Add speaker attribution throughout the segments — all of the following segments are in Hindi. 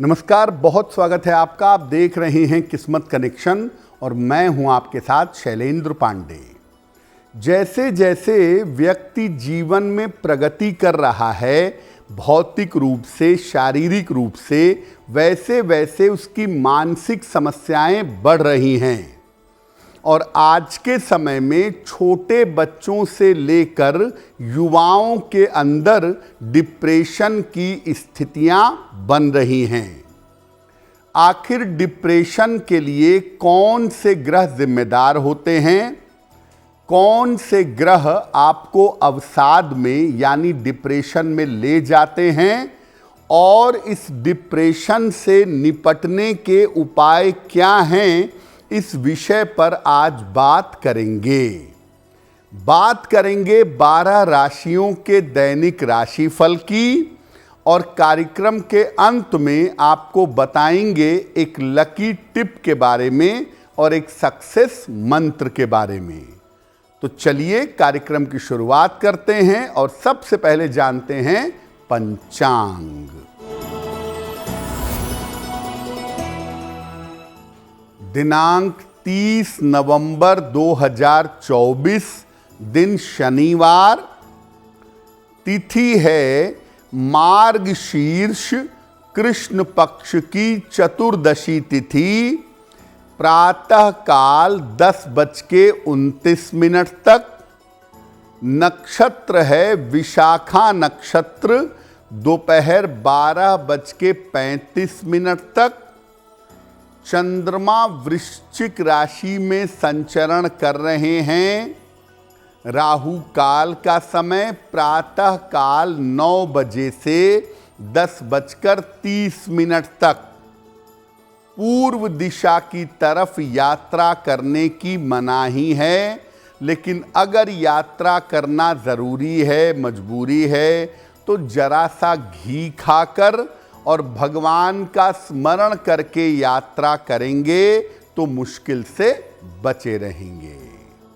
Speaker 1: नमस्कार, बहुत स्वागत है आपका। आप देख रहे हैं किस्मत कनेक्शन और मैं हूं आपके साथ शैलेंद्र पांडे। जैसे जैसे व्यक्ति जीवन में प्रगति कर रहा है भौतिक रूप से, शारीरिक रूप से, वैसे वैसे उसकी मानसिक समस्याएं बढ़ रही हैं। और आज के समय में छोटे बच्चों से लेकर युवाओं के अंदर डिप्रेशन की स्थितियां बन रही हैं। आखिर डिप्रेशन के लिए कौन से ग्रह जिम्मेदार होते हैं? कौन से ग्रह आपको अवसाद में यानी डिप्रेशन में ले जाते हैं? और इस डिप्रेशन से निपटने के उपाय क्या हैं? इस विषय पर आज बात करेंगे 12 राशियों के दैनिक राशिफल की, और कार्यक्रम के अंत में आपको बताएंगे एक लकी टिप के बारे में और एक सक्सेस मंत्र के बारे में। तो चलिए कार्यक्रम की शुरुआत करते हैं और सबसे पहले जानते हैं पंचांग। दिनांक 30 नवंबर 2024, दिन शनिवार, तिथि है मार्गशीर्ष कृष्ण पक्ष की चतुर्दशी तिथि, प्रातः काल 10:29 तक। नक्षत्र है विशाखा नक्षत्र, दोपहर 12:35 तक। चंद्रमा वृश्चिक राशि में संचरण कर रहे हैं। राहु काल का समय प्रातः काल 9 बजे से 10:30 तक। पूर्व दिशा की तरफ यात्रा करने की मनाही है, लेकिन अगर यात्रा करना ज़रूरी है, मजबूरी है, तो जरा सा घी खाकर और भगवान का स्मरण करके यात्रा करेंगे तो मुश्किल से बचे रहेंगे।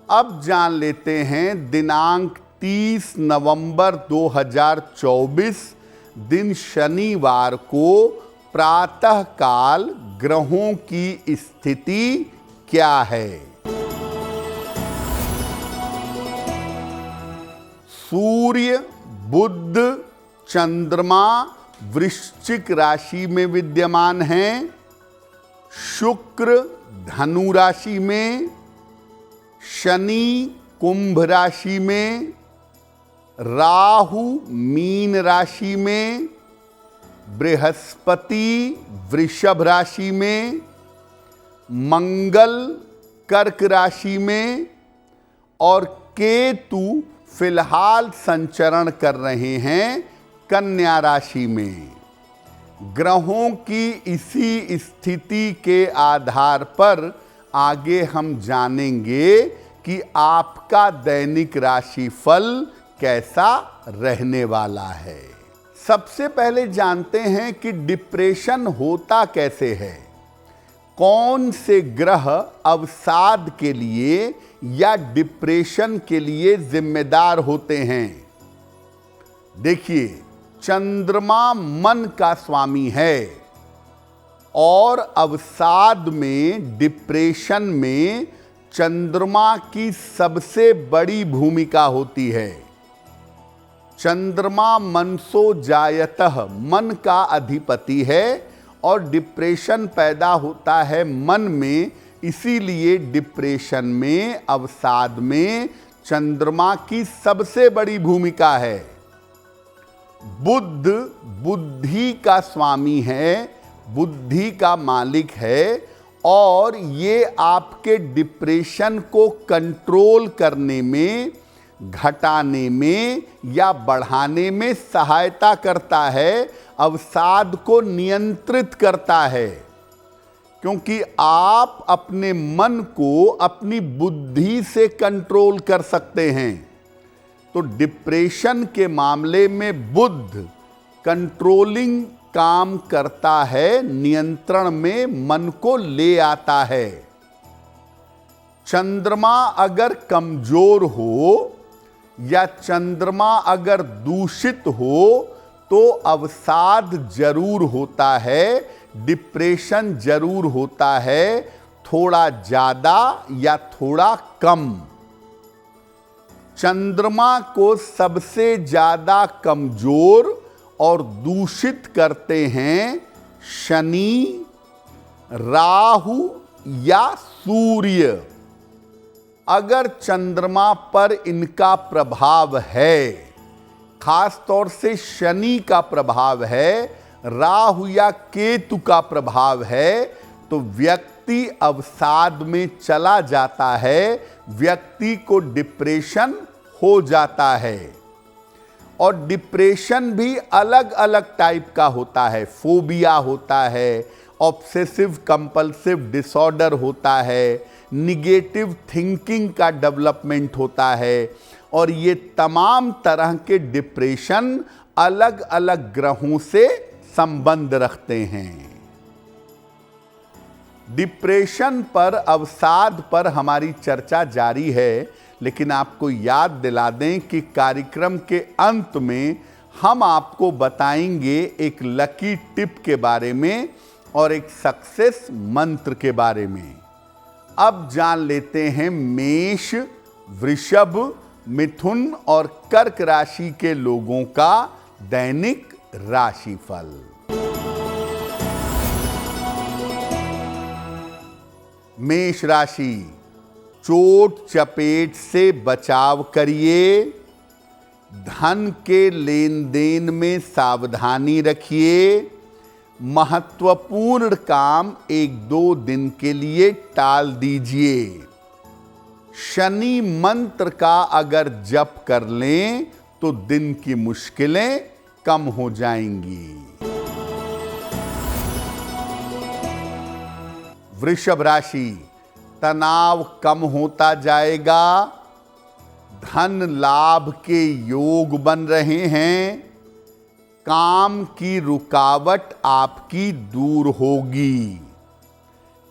Speaker 1: अब जान लेते हैं दिनांक 30 नवंबर 2024, दिन शनिवार को प्रातः काल ग्रहों की स्थिति क्या है। सूर्य, बुध, चंद्रमा वृश्चिक राशि में विद्यमान हैं। शुक्र धनु राशि में, शनि कुंभ राशि में, राहु मीन राशि में, बृहस्पति वृषभ राशि में, मंगल कर्क राशि में और केतु फिलहाल संचरण कर रहे हैं कन्या राशि में। ग्रहों की इसी स्थिति के आधार पर आगे हम जानेंगे कि आपका दैनिक राशिफल कैसा रहने वाला है। सबसे पहले जानते हैं कि डिप्रेशन होता कैसे है। कौन से ग्रह अवसाद के लिए या डिप्रेशन के लिए जिम्मेदार होते हैं? देखिए, चंद्रमा मन का स्वामी है और अवसाद में, डिप्रेशन में चंद्रमा की सबसे बड़ी भूमिका होती है। चंद्रमा मनसो जायतः, मन का अधिपति है और डिप्रेशन पैदा होता है मन में। इसीलिए डिप्रेशन में, अवसाद में चंद्रमा की सबसे बड़ी भूमिका है। बुध बुद्धि का स्वामी है, बुद्धि का मालिक है और ये आपके डिप्रेशन को कंट्रोल करने में, घटाने में या बढ़ाने में सहायता करता है, अवसाद को नियंत्रित करता है। क्योंकि आप अपने मन को अपनी बुद्धि से कंट्रोल कर सकते हैं। तो डिप्रेशन के मामले में बुध कंट्रोलिंग काम करता है, नियंत्रण में मन को ले आता है। चंद्रमा अगर कमजोर हो या चंद्रमा अगर दूषित हो तो अवसाद जरूर होता है, डिप्रेशन जरूर होता है, थोड़ा ज्यादा या थोड़ा कम। चंद्रमा को सबसे ज्यादा कमजोर और दूषित करते हैं शनि, राहु या सूर्य। अगर चंद्रमा पर इनका प्रभाव है, खास तौर से शनि का प्रभाव है, राहु या केतु का प्रभाव है, तो व्यक्ति अवसाद में चला जाता है, व्यक्ति को डिप्रेशन हो जाता है। और डिप्रेशन भी अलग अलग टाइप का होता है। फोबिया होता है, ऑब्सेसिव कंपल्सिव डिसऑर्डर होता है, निगेटिव थिंकिंग का डेवलपमेंट होता है। और ये तमाम तरह के डिप्रेशन अलग अलग ग्रहों से संबंध रखते हैं। डिप्रेशन पर, अवसाद पर हमारी चर्चा जारी है, लेकिन आपको याद दिला दें कि कार्यक्रम के अंत में हम आपको बताएंगे एक लकी टिप के बारे में और एक सक्सेस मंत्र के बारे में। अब जान लेते हैं मेष, वृषभ, मिथुन और कर्क राशि के लोगों का दैनिक राशिफल। मेष राशि, चोट चपेट से बचाव करिए, धन के लेन देन में सावधानी रखिए, महत्वपूर्ण काम 1-2 दिन के लिए टाल दीजिए। शनि मंत्र का अगर जप कर लें तो दिन की मुश्किलें कम हो जाएंगी। वृषभ राशि, तनाव कम होता जाएगा, धन लाभ के योग बन रहे हैं, काम की रुकावट आपकी दूर होगी।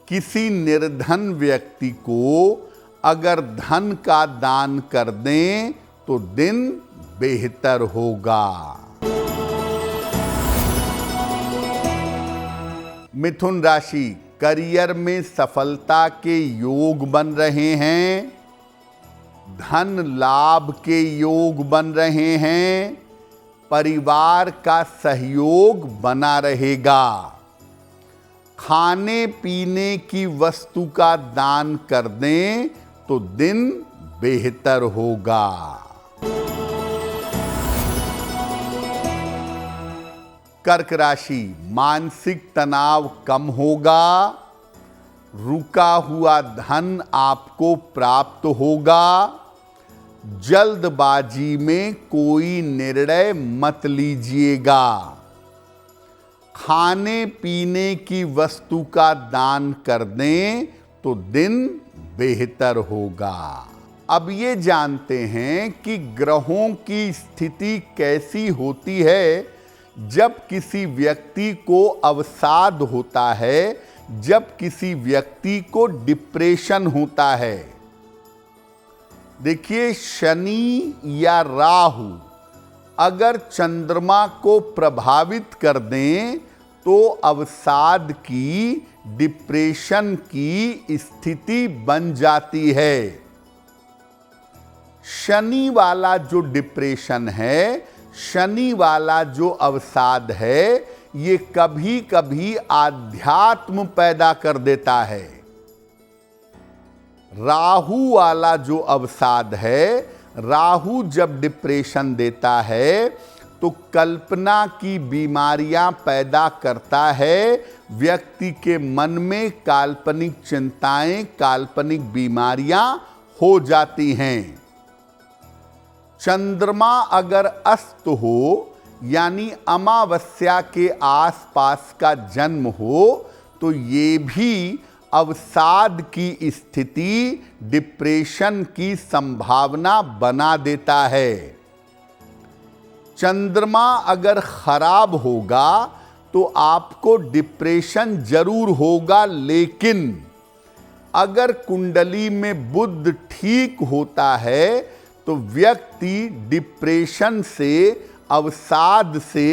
Speaker 1: किसी निर्धन व्यक्ति को अगर धन का दान कर दें तो दिन बेहतर होगा। मिथुन राशि, करियर में सफलता के योग बन रहे हैं, धन लाभ के योग बन रहे हैं, परिवार का सहयोग बना रहेगा। खाने पीने की वस्तु का दान कर दें तो दिन बेहतर होगा। कर्क राशि, मानसिक तनाव कम होगा, रुका हुआ धन आपको प्राप्त होगा, जल्दबाजी में कोई निर्णय मत लीजिएगा। खाने पीने की वस्तु का दान कर दें तो दिन बेहतर होगा। अब ये जानते हैं कि ग्रहों की स्थिति कैसी होती है जब किसी व्यक्ति को अवसाद होता है, जब किसी व्यक्ति को डिप्रेशन होता है। देखिए, शनि या राहु अगर चंद्रमा को प्रभावित कर दें तो अवसाद की, डिप्रेशन की स्थिति बन जाती है। शनि वाला जो डिप्रेशन है, शनि वाला जो अवसाद है, ये कभी कभी आध्यात्म पैदा कर देता है। राहु वाला जो अवसाद है, राहु जब डिप्रेशन देता है तो कल्पना की बीमारियां पैदा करता है। व्यक्ति के मन में काल्पनिक चिंताएं, काल्पनिक बीमारियां हो जाती हैं। चंद्रमा अगर अस्त हो यानी अमावस्या के आसपास का जन्म हो तो ये भी अवसाद की स्थिति, डिप्रेशन की संभावना बना देता है। चंद्रमा अगर खराब होगा तो आपको डिप्रेशन जरूर होगा, लेकिन अगर कुंडली में बुध ठीक होता है तो व्यक्ति डिप्रेशन से, अवसाद से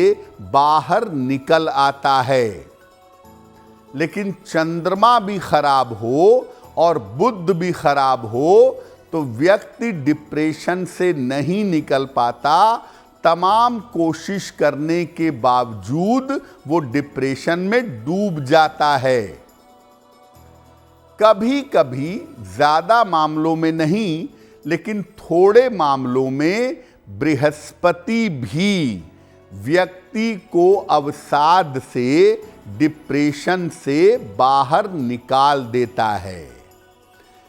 Speaker 1: बाहर निकल आता है। लेकिन चंद्रमा भी खराब हो और बुध भी खराब हो तो व्यक्ति डिप्रेशन से नहीं निकल पाता। तमाम कोशिश करने के बावजूद वो डिप्रेशन में डूब जाता है। कभी कभी ज्यादा मामलों में नहीं, लेकिन थोड़े मामलों में बृहस्पति भी व्यक्ति को अवसाद से, डिप्रेशन से बाहर निकाल देता है।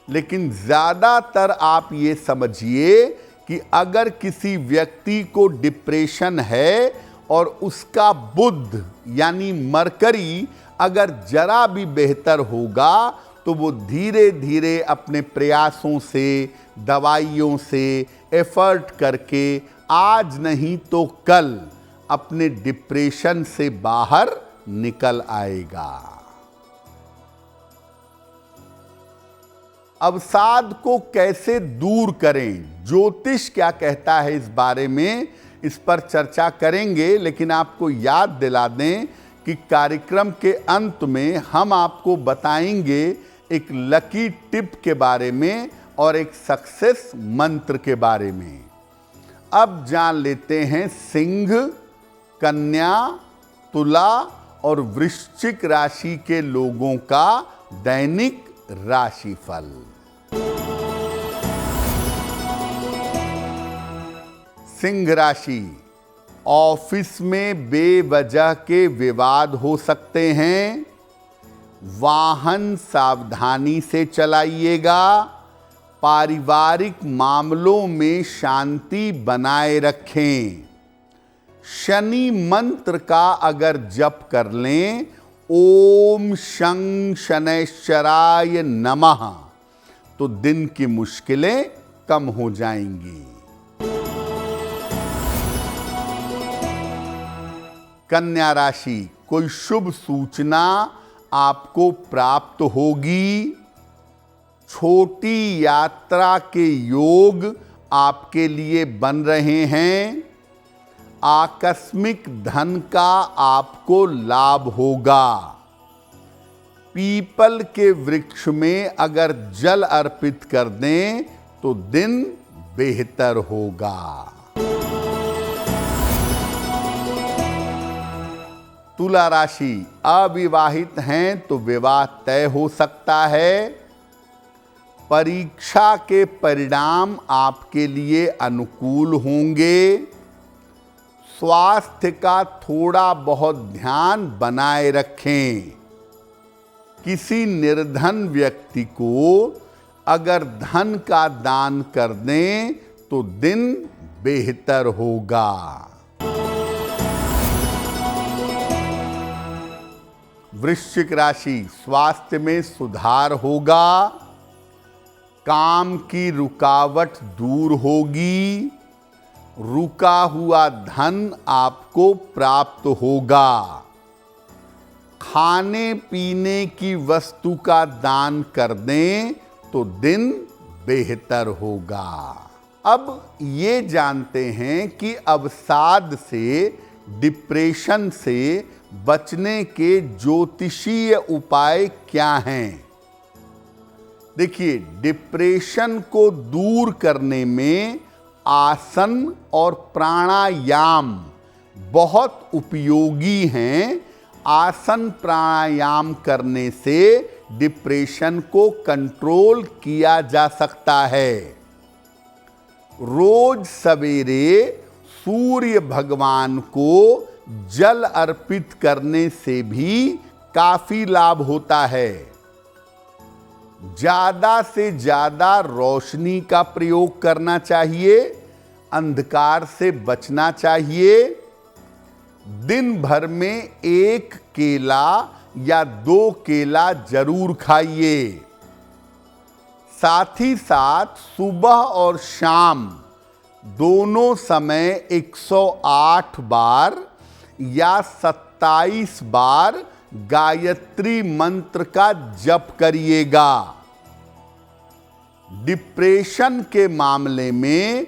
Speaker 1: लेकिन ज्यादातर आप ये समझिए कि अगर किसी व्यक्ति को डिप्रेशन है और उसका बुध यानी मरकरी अगर जरा भी बेहतर होगा तो वो धीरे धीरे अपने प्रयासों से, दवाइयों से, एफर्ट करके आज नहीं तो कल अपने डिप्रेशन से बाहर निकल आएगा। अवसाद को कैसे दूर करें, ज्योतिष क्या कहता है इस बारे में, इस पर चर्चा करेंगे। लेकिन आपको याद दिला दें कि कार्यक्रम के अंत में हम आपको बताएंगे एक लकी टिप के बारे में और एक सक्सेस मंत्र के बारे में। अब जान लेते हैं सिंह, कन्या, तुला और वृश्चिक राशि के लोगों का दैनिक राशिफल। सिंह राशि, ऑफिस में बेवजह के विवाद हो सकते हैं। वाहन सावधानी से चलाइएगा। पारिवारिक मामलों में शांति बनाए रखें। शनि मंत्र का अगर जप कर लें, ओम शं शनैश्चराय नमः, तो दिन की मुश्किलें कम हो जाएंगी। कन्या राशि, कोई शुभ सूचना आपको प्राप्त होगी। छोटी यात्रा के योग आपके लिए बन रहे हैं। आकस्मिक धन का आपको लाभ होगा। पीपल के वृक्ष में अगर जल अर्पित कर दें तो दिन बेहतर होगा। तुला राशि, अविवाहित हैं तो विवाह तय हो सकता है। परीक्षा के परिणाम आपके लिए अनुकूल होंगे। स्वास्थ्य का थोड़ा बहुत ध्यान बनाए रखें। किसी निर्धन व्यक्ति को अगर धन का दान कर दें तो दिन बेहतर होगा। वृश्चिक राशि, स्वास्थ्य में सुधार होगा। काम की रुकावट दूर होगी। रुका हुआ धन आपको प्राप्त होगा। खाने पीने की वस्तु का दान कर दें तो दिन बेहतर होगा। अब ये जानते हैं कि अवसाद से, डिप्रेशन से बचने के ज्योतिषीय उपाय क्या हैं। देखिए, डिप्रेशन को दूर करने में आसन और प्राणायाम बहुत उपयोगी हैं। आसन प्राणायाम करने से डिप्रेशन को कंट्रोल किया जा सकता है। रोज सवेरे सूर्य भगवान को जल अर्पित करने से भी काफी लाभ होता है। ज्यादा से ज्यादा रोशनी का प्रयोग करना चाहिए। अंधकार से बचना चाहिए। दिन भर में 1 केला या 2 केला जरूर खाइए। साथ ही साथ सुबह और शाम दोनों समय 108 बार या 27 बार गायत्री मंत्र का जप करिएगा। डिप्रेशन के मामले में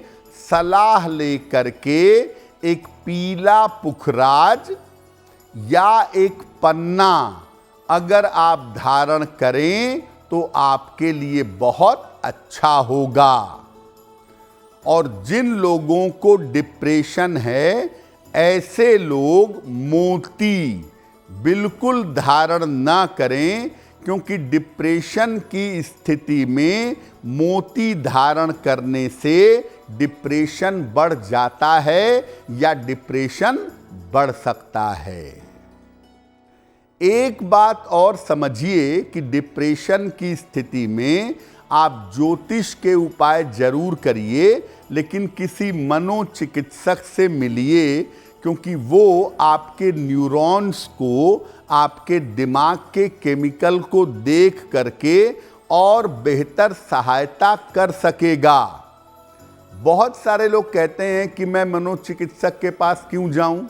Speaker 1: सलाह लेकर के एक पीला पुखराज या एक पन्ना अगर आप धारण करें तो आपके लिए बहुत अच्छा होगा। और जिन लोगों को डिप्रेशन है, ऐसे लोग मोती बिल्कुल धारण ना करें, क्योंकि डिप्रेशन की स्थिति में मोती धारण करने से डिप्रेशन बढ़ जाता है या डिप्रेशन बढ़ सकता है। एक बात और समझिए कि डिप्रेशन की स्थिति में आप ज्योतिष के उपाय जरूर करिए, लेकिन किसी मनोचिकित्सक से मिलिए, क्योंकि वो आपके न्यूरॉन्स को, आपके दिमाग के केमिकल को देख करके और बेहतर सहायता कर सकेगा। बहुत सारे लोग कहते हैं कि मैं मनोचिकित्सक के पास क्यों जाऊं?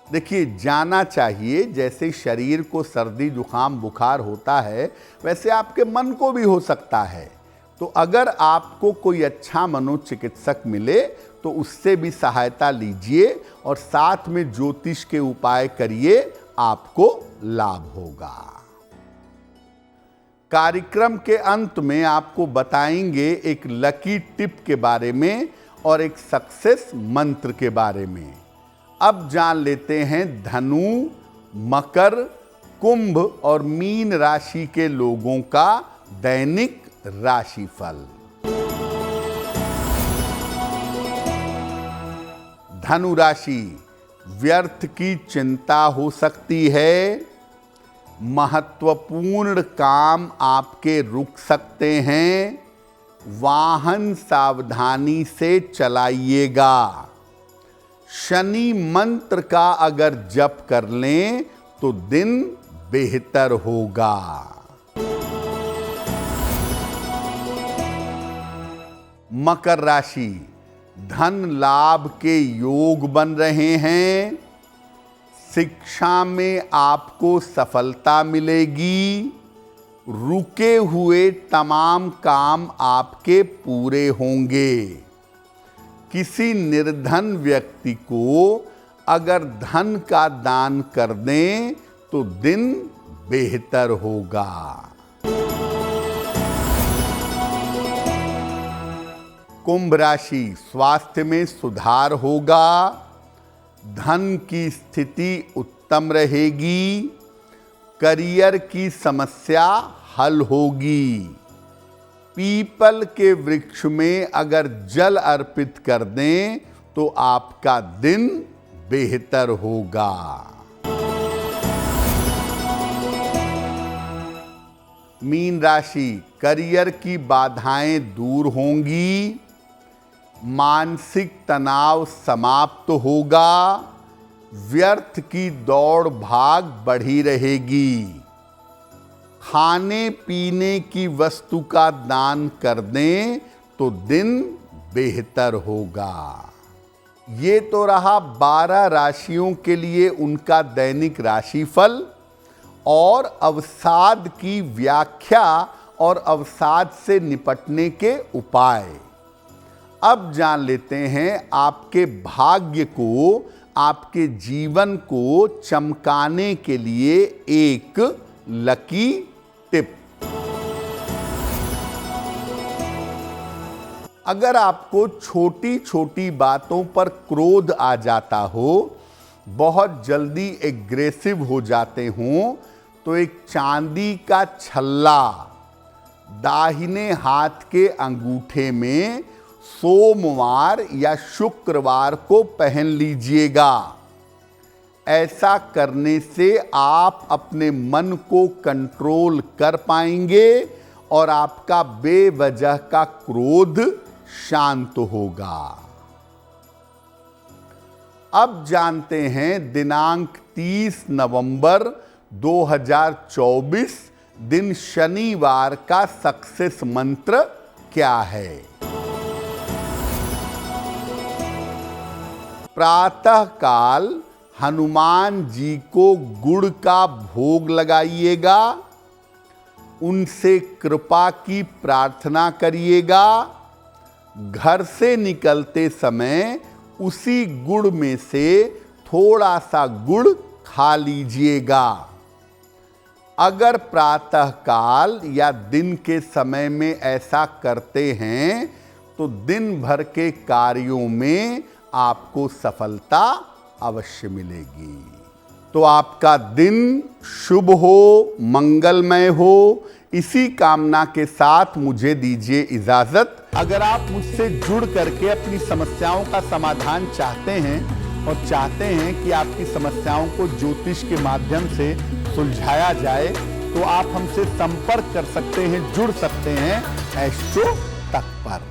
Speaker 1: देखिए, जाना चाहिए। जैसे शरीर को सर्दी जुकाम बुखार होता है, वैसे आपके मन को भी हो सकता है। तो अगर आपको कोई अच्छा मनोचिकित्सक मिले तो उससे भी सहायता लीजिए और साथ में ज्योतिष के उपाय करिए, आपको लाभ होगा। कार्यक्रम के अंत में आपको बताएंगे एक लकी टिप के बारे में और एक सक्सेस मंत्र के बारे में। अब जान लेते हैं धनु, मकर, कुंभ और मीन राशि के लोगों का दैनिक राशिफल। धनु राशि, व्यर्थ की चिंता हो सकती है। महत्वपूर्ण काम आपके रुक सकते हैं। वाहन सावधानी से चलाइएगा। शनि मंत्र का अगर जप कर लें तो दिन बेहतर होगा। मकर राशि, धन लाभ के योग बन रहे हैं। शिक्षा में आपको सफलता मिलेगी। रुके हुए तमाम काम आपके पूरे होंगे। किसी निर्धन व्यक्ति को अगर धन का दान कर दें तो दिन बेहतर होगा। कुंभ राशि, स्वास्थ्य में सुधार होगा। धन की स्थिति उत्तम रहेगी। करियर की समस्या हल होगी। पीपल के वृक्ष में अगर जल अर्पित कर दें तो आपका दिन बेहतर होगा। मीन राशि, करियर की बाधाएं दूर होंगी। मानसिक तनाव समाप्त होगा। व्यर्थ की दौड़ भाग बढ़ी रहेगी। खाने पीने की वस्तु का दान कर दें तो दिन बेहतर होगा। ये तो रहा 12 राशियों के लिए उनका दैनिक राशिफल और अवसाद की व्याख्या और अवसाद से निपटने के उपाय। अब जान लेते हैं आपके भाग्य को, आपके जीवन को चमकाने के लिए एक लकी टिप। अगर आपको छोटी छोटी बातों पर क्रोध आ जाता हो, बहुत जल्दी एग्रेसिव हो जाते हों, तो एक चांदी का छल्ला दाहिने हाथ के अंगूठे में सोमवार या शुक्रवार को पहन लीजिएगा। ऐसा करने से आप अपने मन को कंट्रोल कर पाएंगे और आपका बेवजह का क्रोध शांत होगा। अब जानते हैं दिनांक 30 नवंबर 2024 दिन शनिवार का सक्सेस मंत्र क्या है। प्रातः काल हनुमान जी को गुड़ का भोग लगाइएगा। उनसे कृपा की प्रार्थना करिएगा। घर से निकलते समय उसी गुड़ में से थोड़ा सा गुड़ खा लीजिएगा। अगर प्रातः काल या दिन के समय में ऐसा करते हैं तो दिन भर के कार्यों में आपको सफलता अवश्य मिलेगी। तो आपका दिन शुभ हो, मंगलमय हो, इसी कामना के साथ मुझे दीजिए इजाजत। अगर आप मुझसे जुड़ करके अपनी समस्याओं का समाधान चाहते हैं और चाहते हैं कि आपकी समस्याओं को ज्योतिष के माध्यम से सुलझाया जाए, तो आप हमसे संपर्क कर सकते हैं, जुड़ सकते हैं एस्ट्रो तक पर।